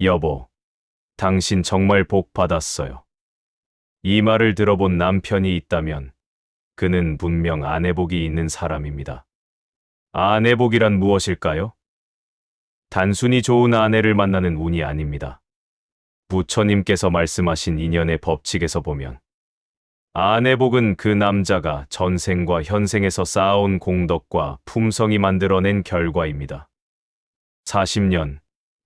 여보, 당신 정말 복 받았어요. 이 말을 들어본 남편이 있다면 그는 분명 아내복이 있는 사람입니다. 아내복이란 무엇일까요? 단순히 좋은 아내를 만나는 운이 아닙니다. 부처님께서 말씀하신 인연의 법칙에서 보면 아내복은 그 남자가 전생과 현생에서 쌓아온 공덕과 품성이 만들어낸 결과입니다. 40년,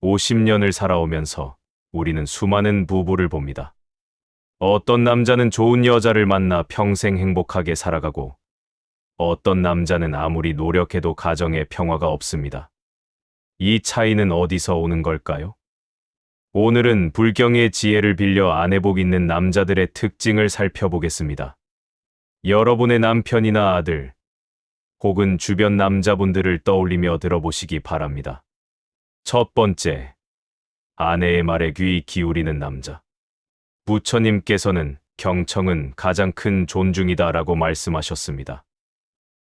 50년을 살아오면서 우리는 수많은 부부를 봅니다. 어떤 남자는 좋은 여자를 만나 평생 행복하게 살아가고 어떤 남자는 아무리 노력해도 가정에 평화가 없습니다. 이 차이는 어디서 오는 걸까요? 오늘은 불경의 지혜를 빌려 아내복 있는 남자들의 특징을 살펴보겠습니다. 여러분의 남편이나 아들, 혹은 주변 남자분들을 떠올리며 들어보시기 바랍니다. 첫 번째, 아내의 말에 귀 기울이는 남자. 부처님께서는 경청은 가장 큰 존중이다라고 말씀하셨습니다.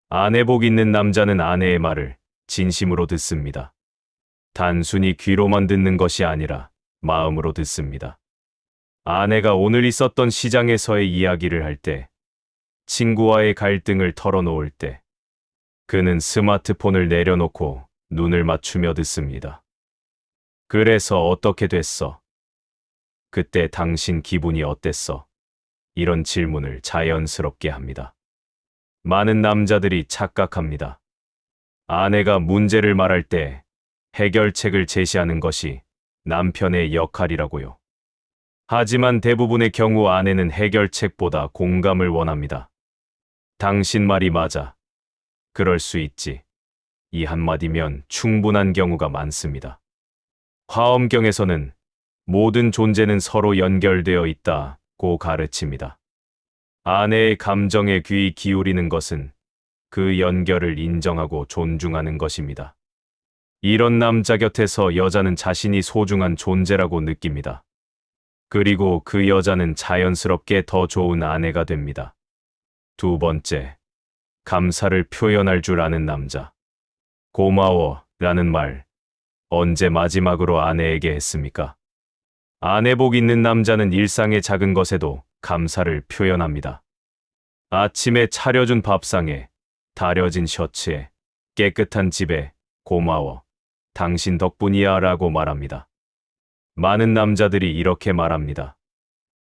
아내복 있는 남자는 아내의 말을 진심으로 듣습니다. 단순히 귀로만 듣는 것이 아니라 마음으로 듣습니다. 아내가 오늘 있었던 시장에서의 이야기를 할 때, 친구와의 갈등을 털어놓을 때, 그는 스마트폰을 내려놓고 눈을 맞추며 듣습니다. 그래서 어떻게 됐어? 그때 당신 기분이 어땠어? 이런 질문을 자연스럽게 합니다. 많은 남자들이 착각합니다. 아내가 문제를 말할 때 해결책을 제시하는 것이 남편의 역할이라고요. 하지만 대부분의 경우 아내는 해결책보다 공감을 원합니다. 당신 말이 맞아. 그럴 수 있지. 이 한마디면 충분한 경우가 많습니다. 화엄경에서는 모든 존재는 서로 연결되어 있다고 가르칩니다. 아내의 감정에 귀 기울이는 것은 그 연결을 인정하고 존중하는 것입니다. 이런 남자 곁에서 여자는 자신이 소중한 존재라고 느낍니다. 그리고 그 여자는 자연스럽게 더 좋은 아내가 됩니다. 두 번째, 감사를 표현할 줄 아는 남자. 고마워 라는 말, 언제 마지막으로 아내에게 했습니까? 아내복 있는 남자는 일상의 작은 것에도 감사를 표현합니다. 아침에 차려준 밥상에, 다려진 셔츠에, 깨끗한 집에 고마워. 당신 덕분이야 라고 말합니다. 많은 남자들이 이렇게 말합니다.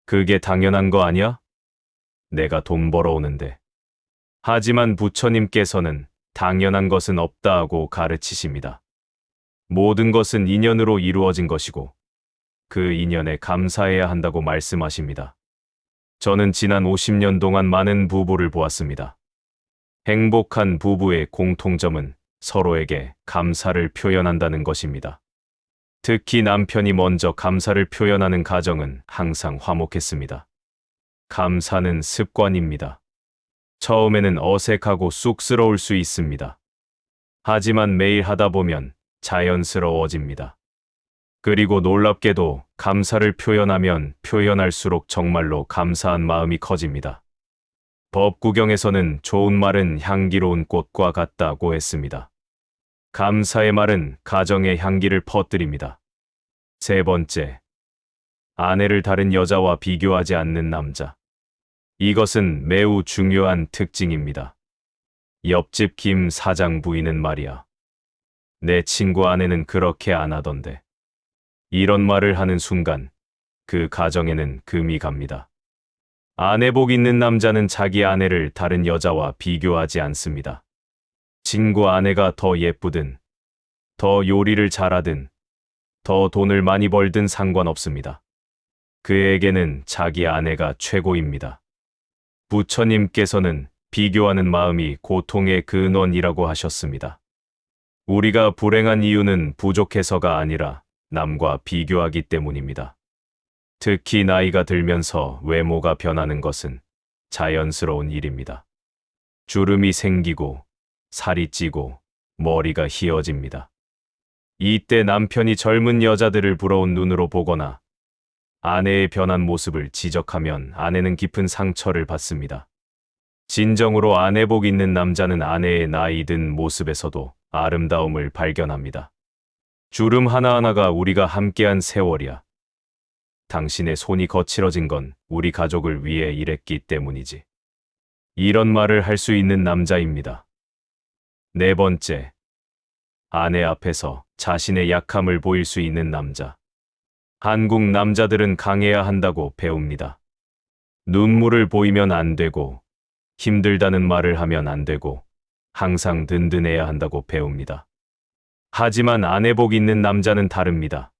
그게 당연한 거 아니야? 내가 돈 벌어오는데. 하지만 부처님께서는 당연한 것은 없다고 가르치십니다. 모든 것은 인연으로 이루어진 것이고 그 인연에 감사해야 한다고 말씀하십니다. 저는 지난 50년 동안 많은 부부를 보았습니다. 행복한 부부의 공통점은 서로에게 감사를 표현한다는 것입니다. 특히 남편이 먼저 감사를 표현하는 가정은 항상 화목했습니다. 감사는 습관입니다. 처음에는 어색하고 쑥스러울 수 있습니다. 하지만 매일 하다 보면 자연스러워집니다. 그리고 놀랍게도 감사를 표현하면 표현할수록 정말로 감사한 마음이 커집니다. 법구경에서는 좋은 말은 향기로운 꽃과 같다고 했습니다. 감사의 말은 가정의 향기를 퍼뜨립니다. 세 번째, 아내를 다른 여자와 비교하지 않는 남자. 이것은 매우 중요한 특징입니다. 옆집 김 사장 부인은 말이야. 내 친구 아내는 그렇게 안 하던데. 이런 말을 하는 순간 그 가정에는 금이 갑니다. 아내복 있는 남자는 자기 아내를 다른 여자와 비교하지 않습니다. 친구 아내가 더 예쁘든, 더 요리를 잘하든, 더 돈을 많이 벌든 상관없습니다. 그에게는 자기 아내가 최고입니다. 부처님께서는 비교하는 마음이 고통의 근원이라고 하셨습니다. 우리가 불행한 이유는 부족해서가 아니라 남과 비교하기 때문입니다. 특히 나이가 들면서 외모가 변하는 것은 자연스러운 일입니다. 주름이 생기고 살이 찌고 머리가 희어집니다. 이때 남편이 젊은 여자들을 부러운 눈으로 보거나 아내의 변한 모습을 지적하면 아내는 깊은 상처를 받습니다. 진정으로 아내복 있는 남자는 아내의 나이 든 모습에서도 아름다움을 발견합니다. 주름 하나하나가 우리가 함께한 세월이야. 당신의 손이 거칠어진 건 우리 가족을 위해 일했기 때문이지. 이런 말을 할 수 있는 남자입니다. 네 번째, 아내 앞에서 자신의 약함을 보일 수 있는 남자. 한국 남자들은 강해야 한다고 배웁니다. 눈물을 보이면 안 되고, 힘들다는 말을 하면 안 되고, 항상 든든해야 한다고 배웁니다. 하지만 아내복 있는 남자는 다릅니다.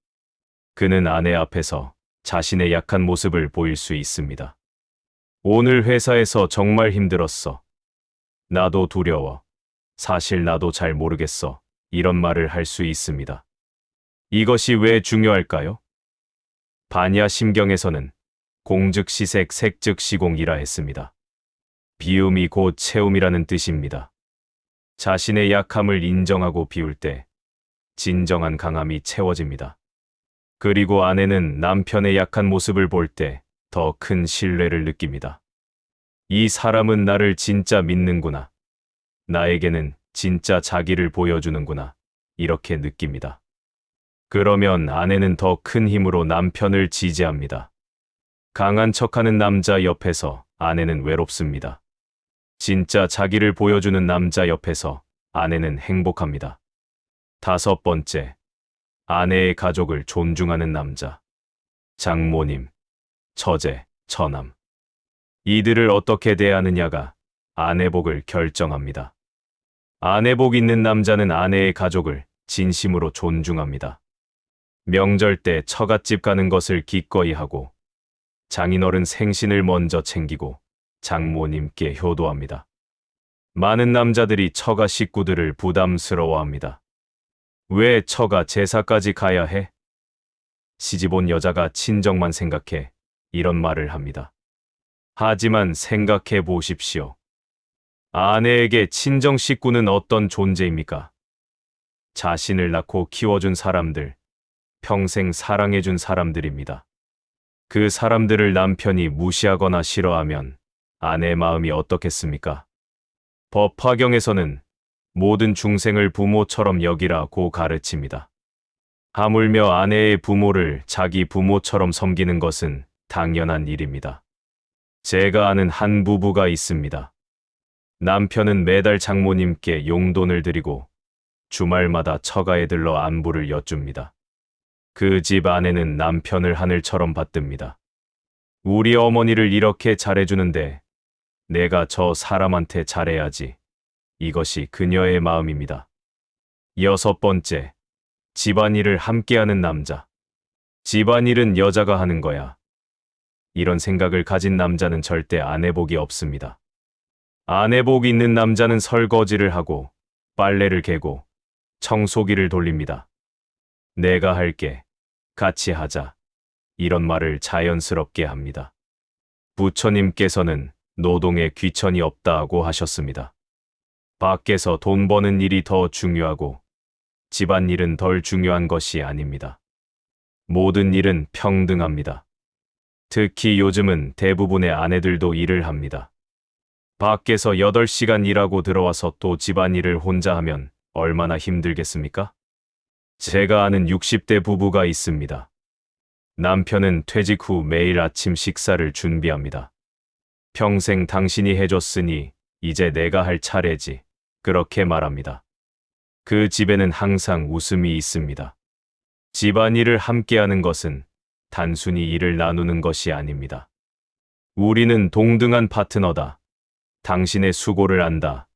그는 아내 앞에서 자신의 약한 모습을 보일 수 있습니다. 오늘 회사에서 정말 힘들었어. 나도 두려워. 사실 나도 잘 모르겠어. 이런 말을 할 수 있습니다. 이것이 왜 중요할까요? 반야 심경에서는 공즉시색 색즉시공이라 했습니다. 비움이 곧 채움이라는 뜻입니다. 자신의 약함을 인정하고 비울 때 진정한 강함이 채워집니다. 그리고 아내는 남편의 약한 모습을 볼 때 더 큰 신뢰를 느낍니다. 이 사람은 나를 진짜 믿는구나. 나에게는 진짜 자기를 보여주는구나. 이렇게 느낍니다. 그러면 아내는 더 큰 힘으로 남편을 지지합니다. 강한 척하는 남자 옆에서 아내는 외롭습니다. 진짜 자기를 보여주는 남자 옆에서 아내는 행복합니다. 다섯 번째, 아내의 가족을 존중하는 남자. 장모님, 처제, 처남. 이들을 어떻게 대하느냐가 아내복을 결정합니다. 아내복 있는 남자는 아내의 가족을 진심으로 존중합니다. 명절 때 처갓집 가는 것을 기꺼이 하고, 장인어른 생신을 먼저 챙기고 장모님께 효도합니다. 많은 남자들이 처가 식구들을 부담스러워합니다. 왜 처가 제사까지 가야 해? 시집온 여자가 친정만 생각해. 이런 말을 합니다. 하지만 생각해 보십시오. 아내에게 친정 식구는 어떤 존재입니까? 자신을 낳고 키워준 사람들, 평생 사랑해준 사람들입니다. 그 사람들을 남편이 무시하거나 싫어하면 아내의 마음이 어떻겠습니까? 법화경에서는 모든 중생을 부모처럼 여기라고 가르칩니다. 하물며 아내의 부모를 자기 부모처럼 섬기는 것은 당연한 일입니다. 제가 아는 한 부부가 있습니다. 남편은 매달 장모님께 용돈을 드리고 주말마다 처가에 들러 안부를 여쭙니다. 그 집 아내는 남편을 하늘처럼 받듭니다. 우리 어머니를 이렇게 잘해주는데 내가 저 사람한테 잘해야지. 이것이 그녀의 마음입니다. 여섯 번째, 집안일을 함께하는 남자. 집안일은 여자가 하는 거야. 이런 생각을 가진 남자는 절대 아내복이 없습니다. 아내복 있는 남자는 설거지를 하고 빨래를 개고 청소기를 돌립니다. 내가 할게. 같이 하자. 이런 말을 자연스럽게 합니다. 부처님께서는 노동에 귀천이 없다고 하셨습니다. 밖에서 돈 버는 일이 더 중요하고 집안일은 덜 중요한 것이 아닙니다. 모든 일은 평등합니다. 특히 요즘은 대부분의 아내들도 일을 합니다. 밖에서 8시간 일하고 들어와서 또 집안일을 혼자 하면 얼마나 힘들겠습니까? 제가 아는 60대 부부가 있습니다. 남편은 퇴직 후 매일 아침 식사를 준비합니다. 평생 당신이 해줬으니 이제 내가 할 차례지. 그렇게 말합니다. 그 집에는 항상 웃음이 있습니다. 집안일을 함께하는 것은 단순히 일을 나누는 것이 아닙니다. 우리는 동등한 파트너다. 당신의 수고를 안다.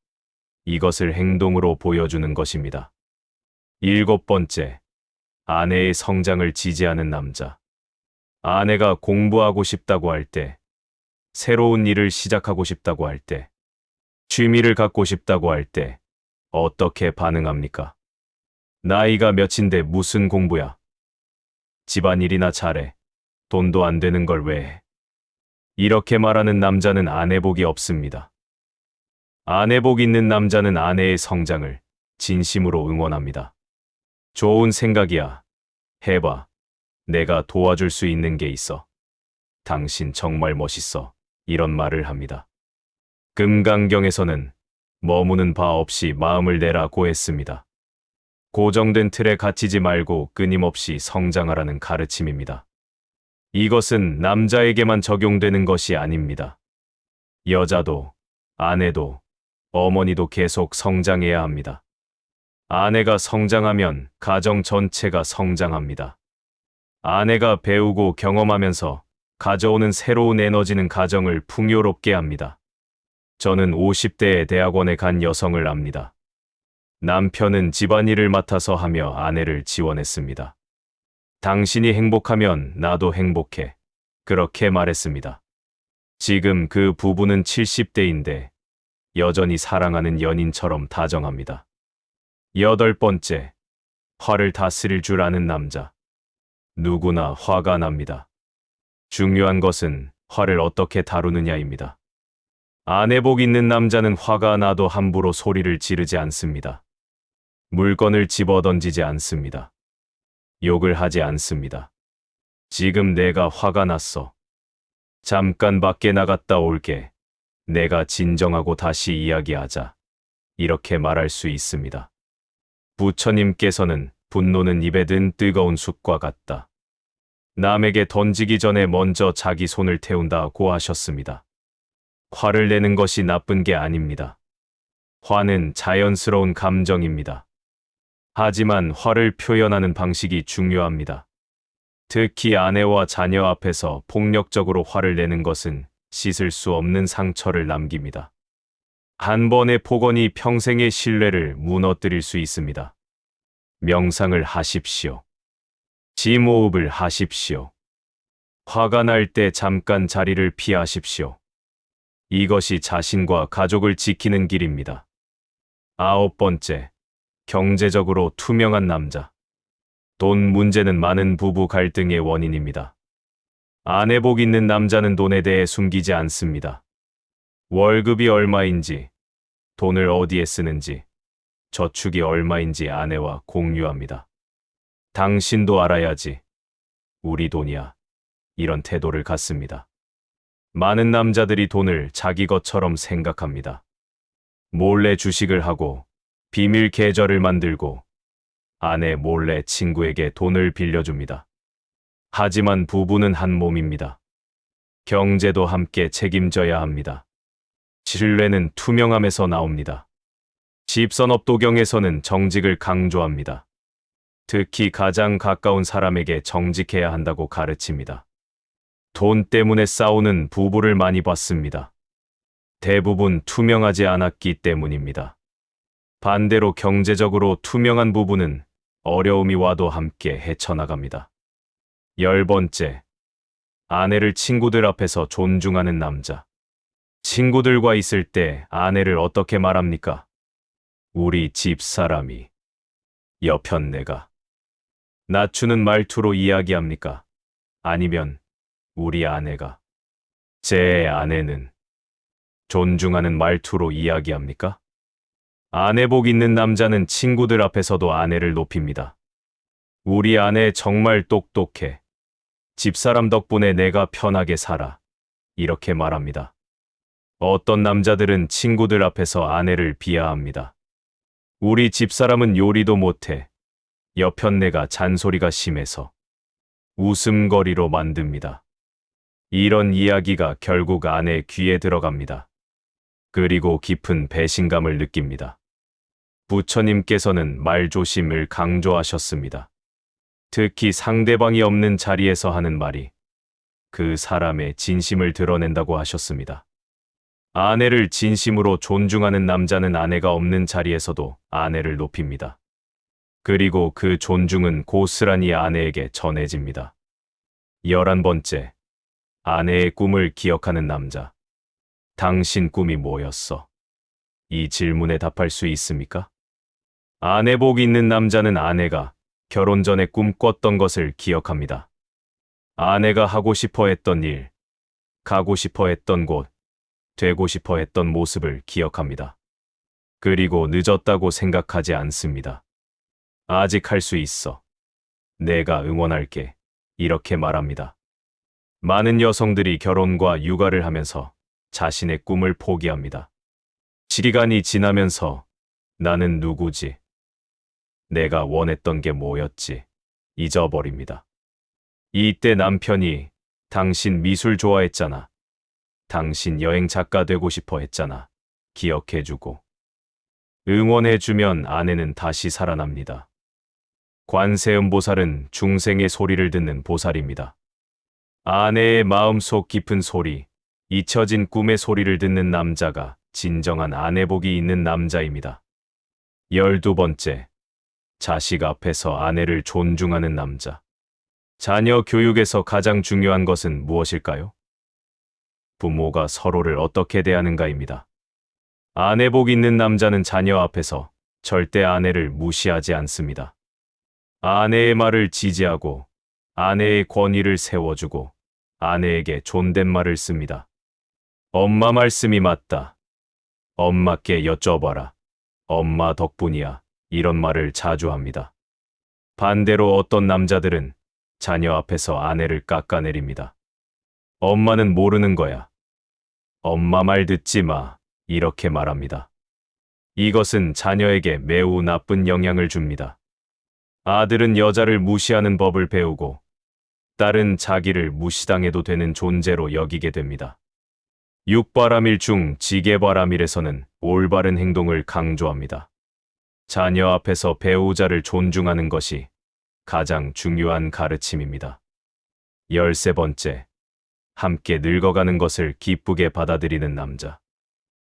이것을 행동으로 보여주는 것입니다. 일곱 번째, 아내의 성장을 지지하는 남자. 아내가 공부하고 싶다고 할 때, 새로운 일을 시작하고 싶다고 할 때, 취미를 갖고 싶다고 할 때, 어떻게 반응합니까? 나이가 몇인데 무슨 공부야? 집안일이나 잘해. 돈도 안 되는 걸 왜 해? 이렇게 말하는 남자는 아내복이 없습니다. 아내복 있는 남자는 아내의 성장을 진심으로 응원합니다. 좋은 생각이야. 해봐. 내가 도와줄 수 있는 게 있어. 당신 정말 멋있어. 이런 말을 합니다. 금강경에서는 머무는 바 없이 마음을 내라고 했습니다. 고정된 틀에 갇히지 말고 끊임없이 성장하라는 가르침입니다. 이것은 남자에게만 적용되는 것이 아닙니다. 여자도, 아내도, 어머니도 계속 성장해야 합니다. 아내가 성장하면 가정 전체가 성장합니다. 아내가 배우고 경험하면서 가져오는 새로운 에너지는 가정을 풍요롭게 합니다. 저는 50대에 대학원에 간 여성을 압니다. 남편은 집안일을 맡아서 하며 아내를 지원했습니다. 당신이 행복하면 나도 행복해. 그렇게 말했습니다. 지금 그 부부는 70대인데 여전히 사랑하는 연인처럼 다정합니다. 8번째, 화를 다스릴 줄 아는 남자. 누구나 화가 납니다. 중요한 것은 화를 어떻게 다루느냐입니다. 아내복 있는 남자는 화가 나도 함부로 소리를 지르지 않습니다. 물건을 집어던지지 않습니다. 욕을 하지 않습니다. 지금 내가 화가 났어. 잠깐 밖에 나갔다 올게. 내가 진정하고 다시 이야기하자. 이렇게 말할 수 있습니다. 부처님께서는 분노는 입에 든 뜨거운 숯과 같다. 남에게 던지기 전에 먼저 자기 손을 태운다고 하셨습니다. 화를 내는 것이 나쁜 게 아닙니다. 화는 자연스러운 감정입니다. 하지만 화를 표현하는 방식이 중요합니다. 특히 아내와 자녀 앞에서 폭력적으로 화를 내는 것은 씻을 수 없는 상처를 남깁니다. 한 번의 폭언이 평생의 신뢰를 무너뜨릴 수 있습니다. 명상을 하십시오. 심호흡을 하십시오. 화가 날 때 잠깐 자리를 피하십시오. 이것이 자신과 가족을 지키는 길입니다. 9번째, 경제적으로 투명한 남자. 돈 문제는 많은 부부 갈등의 원인입니다. 아내복 있는 남자는 돈에 대해 숨기지 않습니다. 월급이 얼마인지, 돈을 어디에 쓰는지, 저축이 얼마인지 아내와 공유합니다. 당신도 알아야지. 우리 돈이야. 이런 태도를 갖습니다. 많은 남자들이 돈을 자기 것처럼 생각합니다. 몰래 주식을 하고 비밀 계좌를 만들고 아내 몰래 친구에게 돈을 빌려줍니다. 하지만 부부는 한 몸입니다. 경제도 함께 책임져야 합니다. 신뢰는 투명함에서 나옵니다. 집선업도경에서는 정직을 강조합니다. 특히 가장 가까운 사람에게 정직해야 한다고 가르칩니다. 돈 때문에 싸우는 부부를 많이 봤습니다. 대부분 투명하지 않았기 때문입니다. 반대로 경제적으로 투명한 부부는 어려움이 와도 함께 헤쳐나갑니다. 10번째, 아내를 친구들 앞에서 존중하는 남자. 친구들과 있을 때 아내를 어떻게 말합니까? 우리 집사람이. 여편 내가. 낮추는 말투로 이야기합니까? 아니면 우리 아내가. 제 아내는. 존중하는 말투로 이야기합니까? 아내복 있는 남자는 친구들 앞에서도 아내를 높입니다. 우리 아내 정말 똑똑해. 집사람 덕분에 내가 편하게 살아. 이렇게 말합니다. 어떤 남자들은 친구들 앞에서 아내를 비하합니다. 우리 집사람은 요리도 못해. 여편네가 잔소리가 심해서. 웃음거리로 만듭니다. 이런 이야기가 결국 아내 귀에 들어갑니다. 그리고 깊은 배신감을 느낍니다. 부처님께서는 말조심을 강조하셨습니다. 특히 상대방이 없는 자리에서 하는 말이 그 사람의 진심을 드러낸다고 하셨습니다. 아내를 진심으로 존중하는 남자는 아내가 없는 자리에서도 아내를 높입니다. 그리고 그 존중은 고스란히 아내에게 전해집니다. 11번째, 아내의 꿈을 기억하는 남자. 당신 꿈이 뭐였어? 이 질문에 답할 수 있습니까? 아내복 있는 남자는 아내가 결혼 전에 꿈꿨던 것을 기억합니다. 아내가 하고 싶어 했던 일, 가고 싶어 했던 곳, 되고 싶어 했던 모습을 기억합니다. 그리고 늦었다고 생각하지 않습니다. 아직 할 수 있어. 내가 응원할게. 이렇게 말합니다. 많은 여성들이 결혼과 육아를 하면서 자신의 꿈을 포기합니다. 시간이 지나면서 나는 누구지? 내가 원했던 게 뭐였지 잊어버립니다. 이때 남편이 당신 미술 좋아했잖아. 당신 여행 작가 되고 싶어 했잖아. 기억해주고 응원해주면 아내는 다시 살아납니다. 관세음보살은 중생의 소리를 듣는 보살입니다. 아내의 마음속 깊은 소리, 잊혀진 꿈의 소리를 듣는 남자가 진정한 아내복이 있는 남자입니다. 12번째, 자식 앞에서 아내를 존중하는 남자. 자녀 교육에서 가장 중요한 것은 무엇일까요? 부모가 서로를 어떻게 대하는가입니다. 아내복 있는 남자는 자녀 앞에서 절대 아내를 무시하지 않습니다. 아내의 말을 지지하고 아내의 권위를 세워주고 아내에게 존댓말을 씁니다. 엄마 말씀이 맞다. 엄마께 여쭤봐라. 엄마 덕분이야. 이런 말을 자주 합니다. 반대로 어떤 남자들은 자녀 앞에서 아내를 깎아내립니다. 엄마는 모르는 거야. 엄마 말 듣지 마. 이렇게 말합니다. 이것은 자녀에게 매우 나쁜 영향을 줍니다. 아들은 여자를 무시하는 법을 배우고 딸은 자기를 무시당해도 되는 존재로 여기게 됩니다. 육바람일 중 지게바람일에서는 올바른 행동을 강조합니다. 자녀 앞에서 배우자를 존중하는 것이 가장 중요한 가르침입니다. 13번째, 함께 늙어가는 것을 기쁘게 받아들이는 남자.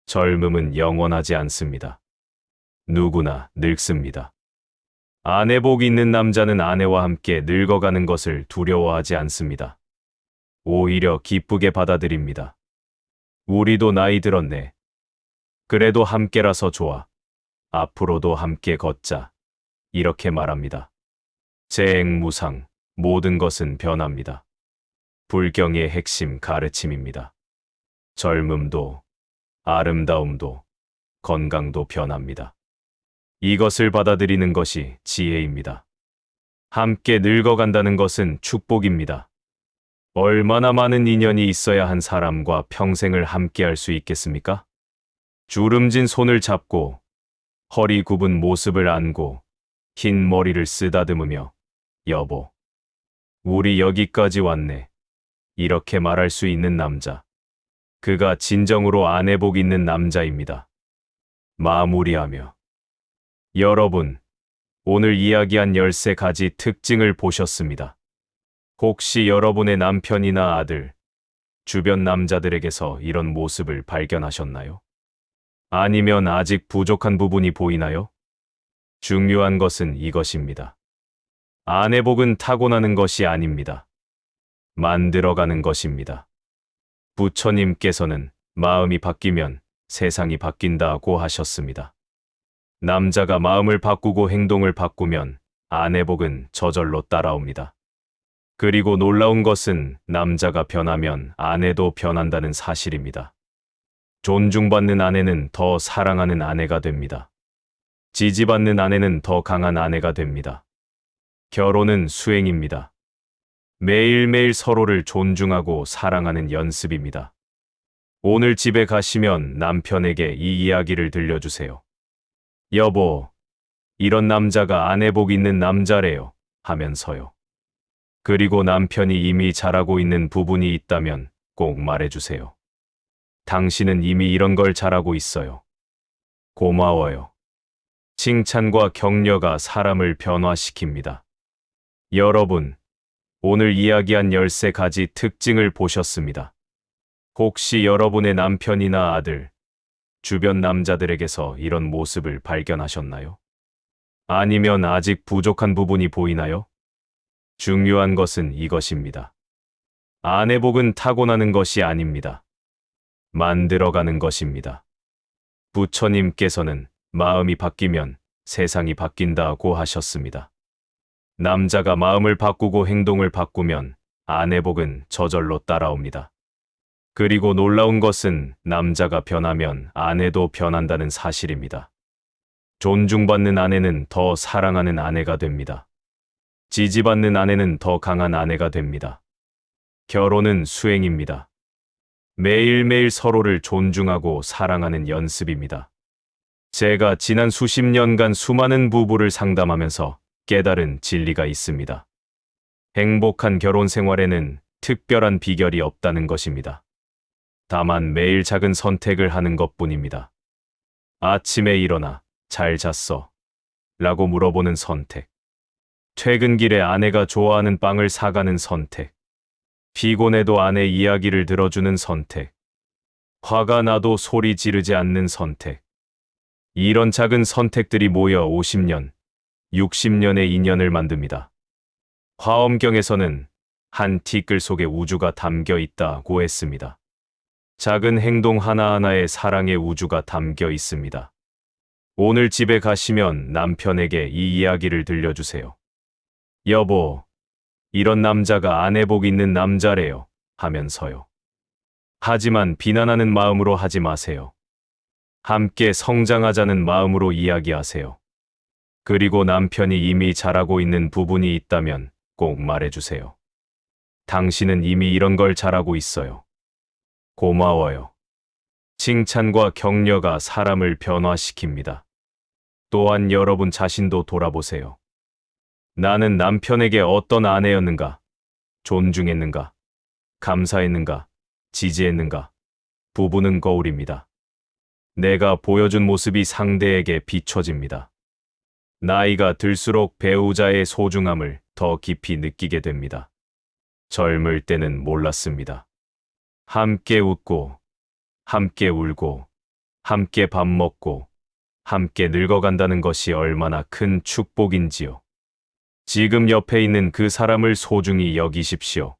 젊음은 영원하지 않습니다. 누구나 늙습니다. 아내복 있는 남자는 아내와 함께 늙어가는 것을 두려워하지 않습니다. 오히려 기쁘게 받아들입니다. 우리도 나이 들었네. 그래도 함께라서 좋아. 앞으로도 함께 걷자. 이렇게 말합니다. 재행무상, 모든 것은 변합니다. 불경의 핵심 가르침입니다. 젊음도, 아름다움도, 건강도 변합니다. 이것을 받아들이는 것이 지혜입니다. 함께 늙어간다는 것은 축복입니다. 얼마나 많은 인연이 있어야 한 사람과 평생을 함께할 수 있겠습니까? 주름진 손을 잡고 허리 굽은 모습을 안고 흰 머리를 쓰다듬으며 여보, 우리 여기까지 왔네. 이렇게 말할 수 있는 남자. 그가 진정으로 아내복 있는 남자입니다. 마무리하며 여러분, 오늘 이야기한 13가지 특징을 보셨습니다. 혹시 여러분의 남편이나 아들, 주변 남자들에게서 이런 모습을 발견하셨나요? 아니면 아직 부족한 부분이 보이나요? 중요한 것은 이것입니다. 아내복은 타고나는 것이 아닙니다. 만들어가는 것입니다. 부처님께서는 마음이 바뀌면 세상이 바뀐다고 하셨습니다. 남자가 마음을 바꾸고 행동을 바꾸면 아내복은 저절로 따라옵니다. 그리고 놀라운 것은 남자가 변하면 아내도 변한다는 사실입니다. 존중받는 아내는 더 사랑하는 아내가 됩니다. 지지받는 아내는 더 강한 아내가 됩니다. 결혼은 수행입니다. 매일매일 서로를 존중하고 사랑하는 연습입니다. 오늘 집에 가시면 남편에게 이 이야기를 들려주세요. 여보, 이런 남자가 아내복 있는 남자래요. 하면서요. 그리고 남편이 이미 잘하고 있는 부분이 있다면 꼭 말해주세요. 당신은 이미 이런 걸 잘하고 있어요. 고마워요. 칭찬과 격려가 사람을 변화시킵니다. 여러분, 오늘 이야기한 13가지 특징을 보셨습니다. 혹시 여러분의 남편이나 아들, 주변 남자들에게서 이런 모습을 발견하셨나요? 아니면 아직 부족한 부분이 보이나요? 중요한 것은 이것입니다. 아내복은 타고나는 것이 아닙니다. 만들어가는 것입니다. 부처님께서는 마음이 바뀌면 세상이 바뀐다고 하셨습니다. 남자가 마음을 바꾸고 행동을 바꾸면 아내복은 저절로 따라옵니다. 그리고 놀라운 것은 남자가 변하면 아내도 변한다는 사실입니다. 존중받는 아내는 더 사랑하는 아내가 됩니다. 지지받는 아내는 더 강한 아내가 됩니다. 결혼은 수행입니다. 매일매일 서로를 존중하고 사랑하는 연습입니다. 제가 지난 수십 년간 수많은 부부를 상담하면서 깨달은 진리가 있습니다. 행복한 결혼 생활에는 특별한 비결이 없다는 것입니다. 다만 매일 작은 선택을 하는 것뿐입니다. 아침에 일어나 잘 잤어? 라고 물어보는 선택. 퇴근길에 아내가 좋아하는 빵을 사가는 선택. 피곤해도 아내 이야기를 들어주는 선택. 화가 나도 소리 지르지 않는 선택. 이런 작은 선택들이 모여 50년, 60년의 인연을 만듭니다. 화엄경에서는 한 티끌 속에 우주가 담겨 있다고 했습니다. 작은 행동 하나하나에 사랑의 우주가 담겨 있습니다. 오늘 집에 가시면 남편에게 이 이야기를 들려주세요. 여보, 이런 남자가 아내 복 있는 남자래요. 하면서요. 하지만 비난하는 마음으로 하지 마세요. 함께 성장하자는 마음으로 이야기하세요. 그리고 남편이 이미 잘하고 있는 부분이 있다면 꼭 말해주세요. 당신은 이미 이런 걸 잘하고 있어요. 고마워요. 칭찬과 격려가 사람을 변화시킵니다. 또한 여러분 자신도 돌아보세요. 나는 남편에게 어떤 아내였는가? 존중했는가? 감사했는가? 지지했는가? 부부는 거울입니다. 내가 보여준 모습이 상대에게 비춰집니다. 나이가 들수록 배우자의 소중함을 더 깊이 느끼게 됩니다. 젊을 때는 몰랐습니다. 함께 웃고, 함께 울고, 함께 밥 먹고, 함께 늙어간다는 것이 얼마나 큰 축복인지요. 지금 옆에 있는 그 사람을 소중히 여기십시오.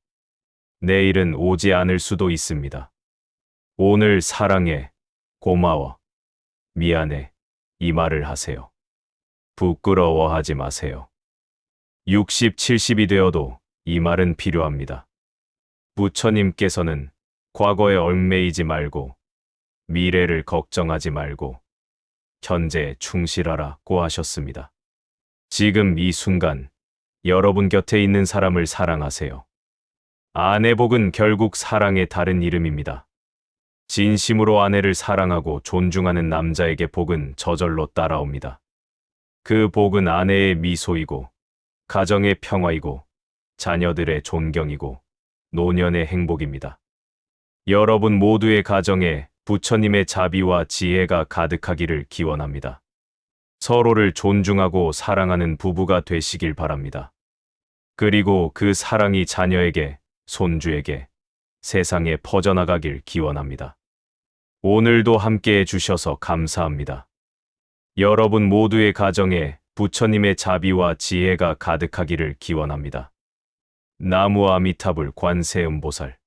내일은 오지 않을 수도 있습니다. 오늘 사랑해, 고마워, 미안해, 이 말을 하세요. 부끄러워하지 마세요. 60, 70이 되어도 이 말은 필요합니다. 부처님께서는 과거에 얽매이지 말고, 미래를 걱정하지 말고, 현재에 충실하라고 하셨습니다. 지금 이 순간, 여러분 곁에 있는 사람을 사랑하세요. 아내 복은 결국 사랑의 다른 이름입니다. 진심으로 아내를 사랑하고 존중하는 남자에게 복은 저절로 따라옵니다. 그 복은 아내의 미소이고, 가정의 평화이고, 자녀들의 존경이고, 노년의 행복입니다. 여러분 모두의 가정에 부처님의 자비와 지혜가 가득하기를 기원합니다. 서로를 존중하고 사랑하는 부부가 되시길 바랍니다. 그리고 그 사랑이 자녀에게, 손주에게, 세상에 퍼져나가길 기원합니다. 오늘도 함께해 주셔서 감사합니다. 여러분 모두의 가정에 부처님의 자비와 지혜가 가득하기를 기원합니다. 나무 아미타불 관세음보살